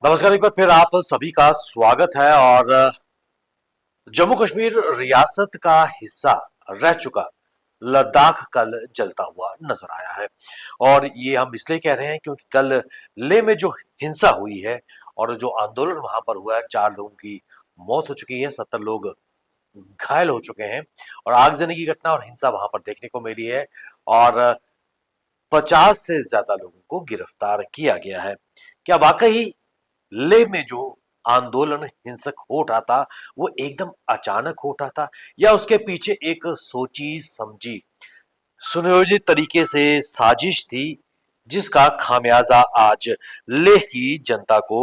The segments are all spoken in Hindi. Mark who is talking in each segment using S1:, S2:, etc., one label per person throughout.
S1: नमस्कार, एक बार फिर आप सभी का स्वागत है। और जम्मू कश्मीर रियासत का हिस्सा रह चुका लद्दाख कल जलता हुआ नजर आया है। और ये हम इसलिए कह रहे हैं क्योंकि कल लेह में जो हिंसा हुई है और जो आंदोलन वहां पर हुआ है, 4 लोगों की मौत हो चुकी है, 70 लोग घायल हो चुके हैं और आगजनी की घटना और हिंसा वहां पर देखने को मिली है। और 50 से ज्यादा लोगों को गिरफ्तार किया गया है। क्या वाकई लेह में जो आंदोलन हिंसक हो उठा था वो एकदम अचानक हो उठा था, या उसके पीछे एक सोची समझी सुनियोजित तरीके से साजिश थी जिसका खामियाजा आज लेह की जनता को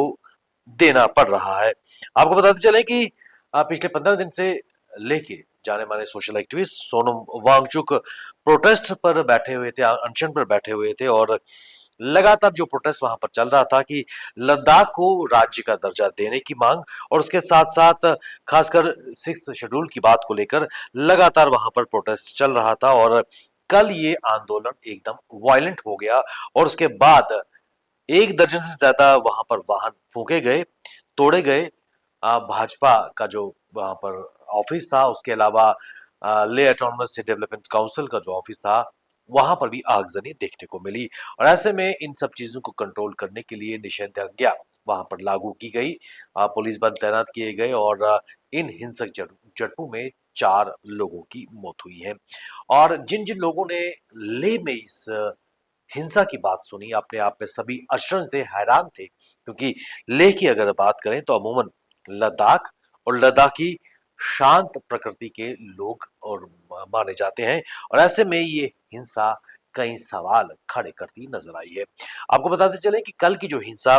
S1: देना पड़ रहा है। आपको बताते चले कि पिछले 15 दिन से लेह के जाने माने social activist Sonam Wangchuk protest पर बैठे हुए थे, अनशन पर बैठे हुए थे। और लगातार जो प्रोटेस्ट वहां पर चल रहा था कि लद्दाख को राज्य का दर्जा देने की मांग, और उसके साथ साथ खासकर 6th शेड्यूल की बात को लेकर लगातार वहां पर प्रोटेस्ट चल रहा था। और कल ये आंदोलन एकदम वायलेंट हो गया और उसके बाद 1 दर्जन से ज्यादा वहां पर वाहन फूके गए, तोड़े गए। भाजपा का जो वहां पर ऑफिस था, उसके अलावा ले ऑटोनमस डेवलपमेंट काउंसिल का जो ऑफिस था, वहां पर भी आगजनी देखने को मिली। और ऐसे में इन सब चीजों को कंट्रोल करने के लिए निषेधाज्ञा वहां पर लागू की गई, पुलिस बल तैनात किए गए और इन हिंसक झड़पों में 4 लोगों की मौत हुई है। और जिन जिन लोगों ने लेह में इस हिंसा की बात सुनी, अपने आप में सभी अचरज थे, हैरान थे, क्योंकि लेह की अगर बात करें तो अमूमन लद्दाख और लद्दाखी शांत प्रकृति के लोग और माने जाते हैं। और ऐसे में ये हिंसा कई सवाल खड़े करती नजर आई है। आपको बताते चले कि कल की जो हिंसा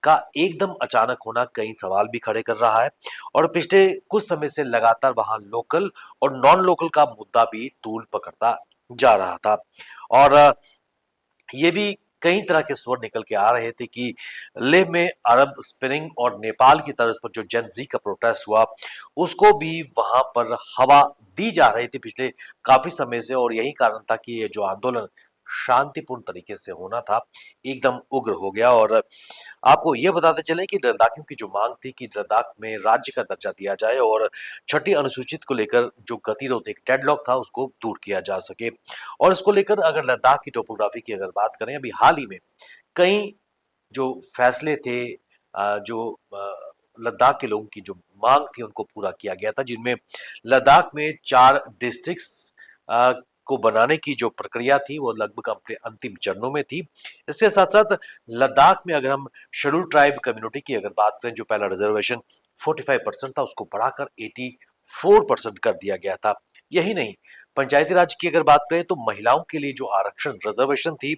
S1: का एकदम अचानक होना कई सवाल भी खड़े कर रहा है। और पिछले कुछ समय से लगातार वहां लोकल और नॉन लोकल का मुद्दा भी तूल पकड़ता जा रहा था। और ये भी कई तरह के स्वर निकल के आ रहे थे कि लेह में अरब स्प्रिंग और नेपाल की तर्ज पर जो जेन जी का प्रोटेस्ट हुआ, उसको भी वहां पर हवा दी जा रही थी पिछले काफी समय से। और यही कारण था कि ये जो आंदोलन शांतिपूर्ण तरीके से होना था, एकदम उग्र हो गया। और आपको ये बताते चले कि लद्दाखियों की जो मांग थी कि लद्दाख में राज्य का दर्जा दिया जाए और छठी अनुसूचित को लेकर जो गतिरोध, एक डेडलॉक था, उसको दूर किया जा सके। और इसको लेकर अगर लद्दाख की टोपोग्राफी की अगर बात करें, अभी हाल ही में कई जो फैसले थे, जो लद्दाख के लोगों की जो मांग थी उनको पूरा किया गया था, जिनमें लद्दाख में 4 डिस्ट्रिक्ट्स को बनाने की जो प्रक्रिया थी वो लगभग अपने अंतिम चरणों में थी। इसके साथ साथ लद्दाख में अगर हम शेड्यूल ट्राइब कम्युनिटी की अगर बात करें, जो पहला रिजर्वेशन 45% था, उसको बढ़ाकर 84% कर दिया गया था। यही नहीं, पंचायती राज की अगर बात करें तो महिलाओं के लिए जो आरक्षण रिजर्वेशन थी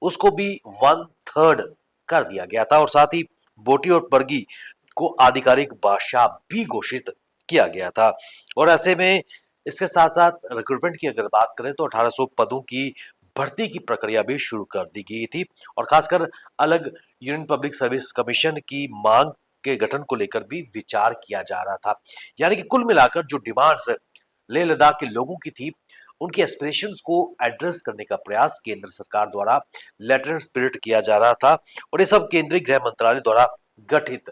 S1: उसको भी 1/3 कर दिया गया था। और साथ ही बोटी और बरगी को आधिकारिक भाषा भी घोषित किया गया था। और ऐसे में इसके साथ साथ रिक्रूटमेंट की अगर बात करें तो 1800 पदों की भर्ती की प्रक्रिया भी शुरू कर दी गई थी। और खासकर अलग यूनियन पब्लिक सर्विस कमीशन की मांग के गठन को लेकर भी विचार किया जा रहा था। यानी कि कुल मिलाकर जो डिमांड्स लेह लद्दाख के लोगों की थी, उनकी एस्पिरेशंस को एड्रेस करने का प्रयास केंद्र सरकार द्वारा लेटर स्पिरिट किया जा रहा था। और ये सब केंद्रीय गृह मंत्रालय द्वारा गठित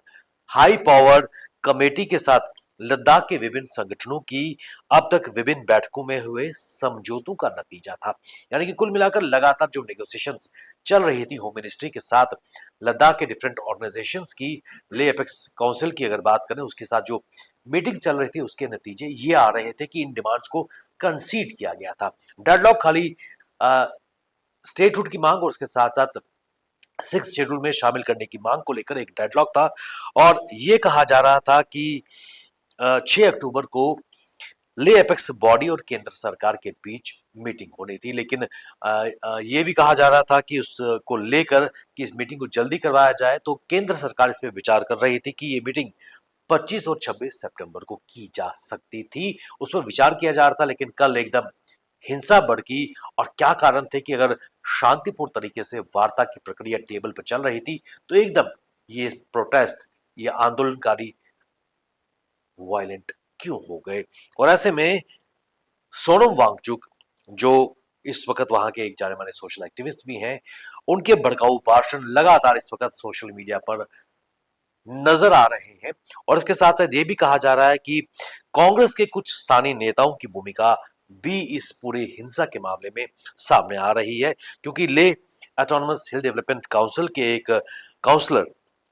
S1: हाई पावर्ड कमेटी के साथ लद्दाख के विभिन्न संगठनों की अब तक विभिन्न बैठकों में हुए समझौतों का नतीजा था। यानी कि कुल मिलाकर लगातार जो नेगोशिएशंस चल रही थी होम मिनिस्ट्री के साथ लद्दाख के डिफरेंट ऑर्गेनाइजेशंस की, ले एपेक्स काउंसिल की अगर बात करें, उसके साथ जो मीटिंग चल रही थी, उसके नतीजे ये आ रहे थे कि इन डिमांड्स को कंसीड किया गया था। डेडलॉक खाली स्टेटहुड की मांग और उसके साथ साथ 6th शेड्यूल में शामिल करने की मांग को लेकर एक डेडलॉक था। और ये कहा जा रहा था कि 6 अक्टूबर को ले एपेक्स बॉडी और केंद्र सरकार के बीच मीटिंग होनी थी, लेकिन ये भी कहा जा रहा था कि उसको लेकर कि इस मीटिंग को जल्दी करवाया जाए, तो केंद्र सरकार इस पे विचार कर रही थी कि ये मीटिंग 25 और 26 सितंबर को की जा सकती थी। उस पर विचार किया जा रहा था, लेकिन कल एकदम हिंसा भड़की। और क्या कारण थे कि अगर शांतिपूर्ण तरीके से वार्ता की प्रक्रिया टेबल पर चल रही थी, तो एकदम ये प्रोटेस्ट, ये आंदोलनकारी वायलेंट क्यों हो गए। और ऐसे में सोनम वांगचुक, जो इस वक्त वहां के एक जाने माने सोशल एक्टिविस्ट भी हैं, उनके भड़काऊ भाषण लगातार इस वक्त सोशल मीडिया पर नजर आ रहे हैं। और इसके साथ साथ ये भी कहा जा रहा है कि कांग्रेस के कुछ स्थानीय नेताओं की भूमिका भी इस पूरे हिंसा के मामले में सामने आ रही है, क्योंकि ले ऑटोनमस हिल डेवलपमेंट काउंसिल के एक काउंसलर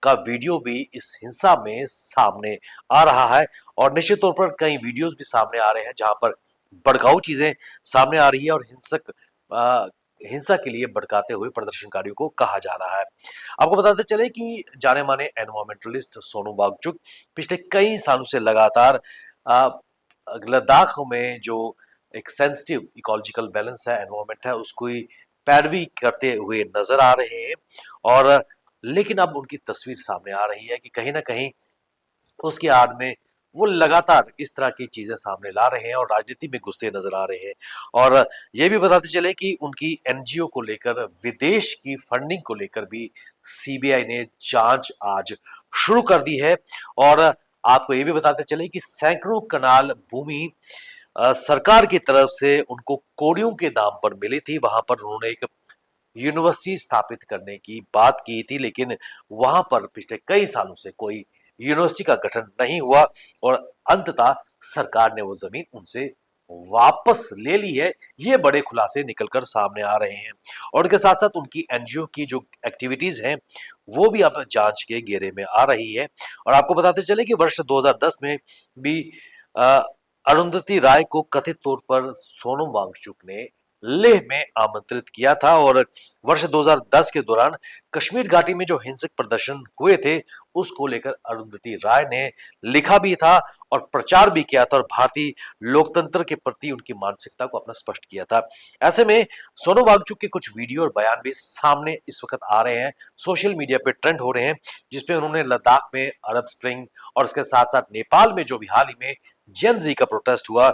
S1: का वीडियो भी इस हिंसा में सामने आ रहा है। और निश्चित तौर पर कई वीडियोस भी सामने आ रहे हैं जहां पर भड़काऊ चीजें सामने आ रही है और हिंसा के लिए भड़काते हुए प्रदर्शनकारियों को कहा जा रहा है। आपको बताते चले कि जाने माने एनवायरमेंटलिस्ट सोनू वांगचुक पिछले कई सालों से लगातार अ, लद्दाख में जो एक सेंसिटिव इकोलॉजिकल बैलेंस है, एनवायरमेंट है, उसको ही पैरवी करते हुए नजर आ रहे हैं। और लेकिन अब उनकी तस्वीर सामने आ रही है कि कहीं ना कहीं उसकी आड़ में वो लगातार इस तरह की चीजें सामने ला रहे हैं और राजनीति में घुसते नजर आ रहे हैं। और ये भी बताते चले कि उनकी एनजीओ को लेकर, विदेश की फंडिंग को लेकर भी सीबीआई ने जांच आज शुरू कर दी है। और आपको ये भी बताते चले कि सैकड़ों कनाल भूमि सरकार की तरफ से उनको कौड़ियों के दाम पर मिली थी। वहां पर उन्होंने एक यूनिवर्सिटी स्थापित करने की बात की थी, लेकिन वहां पर पिछले कई सालों से कोई यूनिवर्सिटी का गठन नहीं हुआ और अंततः सरकार ने वो जमीन उनसे वापस ले ली है। ये बड़े खुलासे निकलकर सामने आ रहे हैं। और उसके साथ साथ उनकी एनजीओ की जो एक्टिविटीज हैं वो भी अब जांच के घेरे में आ रही है। और आपको बताते चले कि वर्ष 2010 में भी अ, अरुंधति राय को कथित तौर पर सोनम वांगचुक ने लेह में आमंत्रित किया था। और वर्ष 2010 के दौरान कश्मीर घाटी में जो हिंसक प्रदर्शन हुए थे उसको लेकर अरुंधति राय ने लिखा भी था और प्रचार भी किया था और भारतीय लोकतंत्र के प्रति उनकी मानसिकता को अपना स्पष्ट किया था। ऐसे में सोनम वांगचुक के कुछ वीडियो और बयान भी सामने इस वक्त आ रहे हैं, सोशल मीडिया पे ट्रेंड हो रहे हैं, जिसमें उन्होंने लद्दाख में अरब स्प्रिंग और उसके साथ साथ नेपाल में जो भी हाल ही में जेन जी का प्रोटेस्ट हुआ,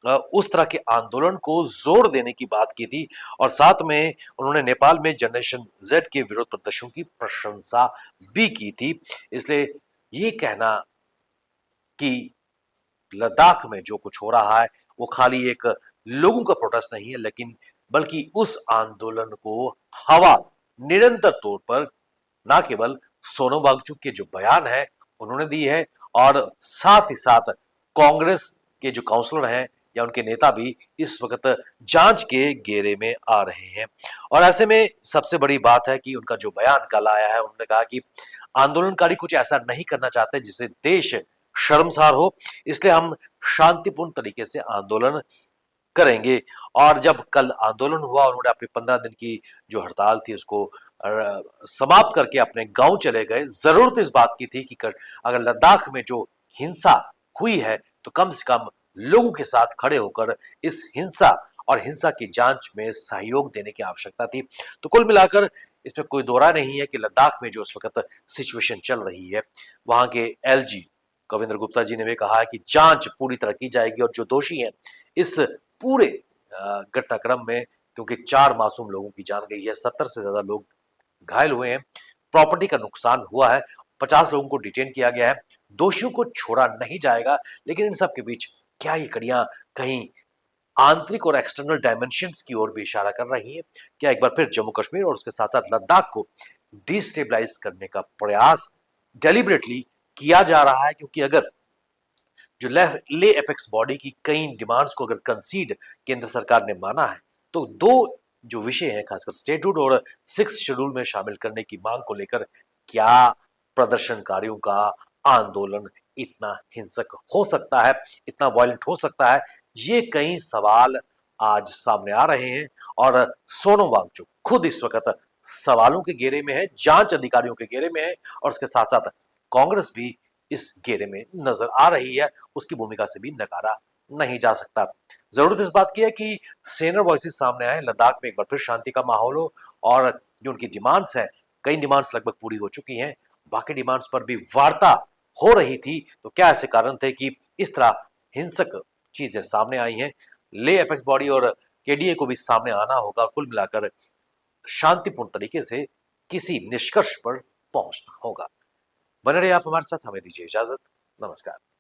S1: उस तरह के आंदोलन को जोर देने की बात की थी। और साथ में उन्होंने नेपाल में जनरेशन जेड के विरोध प्रदर्शनों की प्रशंसा भी की थी। इसलिए ये कहना कि लद्दाख में जो कुछ हो रहा है वो खाली एक लोगों का प्रोटेस्ट नहीं है, लेकिन बल्कि उस आंदोलन को हवा निरंतर तौर पर ना केवल सोनम वांगचुक के जो बयान है उन्होंने दी है, और साथ ही साथ कांग्रेस के जो काउंसलर हैं या उनके नेता भी इस वक्त जांच के घेरे में आ रहे हैं। और ऐसे में सबसे बड़ी बात है कि उनका जो बयान कल आया है, उन्होंने कहा कि आंदोलनकारी कुछ ऐसा नहीं करना चाहते जिससे देश शर्मसार हो, इसलिए हम शांतिपूर्ण तरीके से आंदोलन करेंगे। और जब कल आंदोलन हुआ और उन्होंने अपनी 15 दिन की जो हड़ताल थी उसको समाप्त करके अपने गांव चले गए, जरूरत इस बात की थी कि अगर लद्दाख में जो हिंसा हुई है तो कम से कम लोगों के साथ खड़े होकर इस हिंसा और हिंसा की जांच में सहयोग देने की आवश्यकता थी। तो कुल मिलाकर इसमें कोई दो राय नहीं है कि लद्दाख में जो इस वक्त सिचुएशन चल रही है, वहां के एलजी कविंद्र गुप्ता जी ने भी कहा है कि जांच पूरी तरह की जाएगी और जो दोषी हैं इस पूरे घटनाक्रम में, क्योंकि 4 मासूम लोगों की जान गई है, 70 से ज्यादा लोग घायल हुए हैं, प्रॉपर्टी का नुकसान हुआ है, 50 लोगों को डिटेन किया गया है, दोषियों को छोड़ा नहीं जाएगा। लेकिन इन सब के बीच क्या ये कड़ियां कहीं आंतरिक और एक्सटर्नल डायमेंशंस की ओर भी इशारा कर रही हैं? क्या एक बार फिर जम्मू कश्मीर और उसके साथ साथ लद्दाख को डिस्टेबलाइज करने का प्रयास डेलिबरेटली किया जा रहा है? क्योंकि अगर जो ले एपेक्स बॉडी की कई डिमांड्स को अगर कंसीड केंद्र सरकार ने माना है, तो दो जो विषय हैं, खासकर स्टेटहुड और 6 शेड्यूल में शामिल करने की मांग को लेकर क्या प्रदर्शनकारियों का आंदोलन इतना हिंसक हो सकता है, इतना वायलेंट हो सकता है? ये कई सवाल आज सामने आ रहे हैं। और सोनम वांगचुक खुद इस वक्त सवालों के घेरे में है, जांच अधिकारियों के घेरे में है, और उसके साथ साथ कांग्रेस भी इस घेरे में नजर आ रही है। उसकी भूमिका से भी नकारा नहीं जा सकता। जरूरत इस बात की है कि सेनर वॉइसेस सामने आए, लद्दाख में एक बार फिर शांति का माहौल हो, और जो उनकी डिमांड्स हैं, कई डिमांड्स लगभग पूरी हो चुकी हैं, बाकी डिमांड्स पर भी वार्ता हो रही थी। तो क्या ऐसे कारण थे कि इस तरह हिंसक चीजें सामने आई हैं? ले एपेक्स बॉडी और केडीए को भी सामने आना होगा, कुल मिलाकर शांतिपूर्ण तरीके से किसी निष्कर्ष पर पहुंचना होगा। बने रहिए आप हमारे साथ, हमें दीजिए इजाजत। नमस्कार।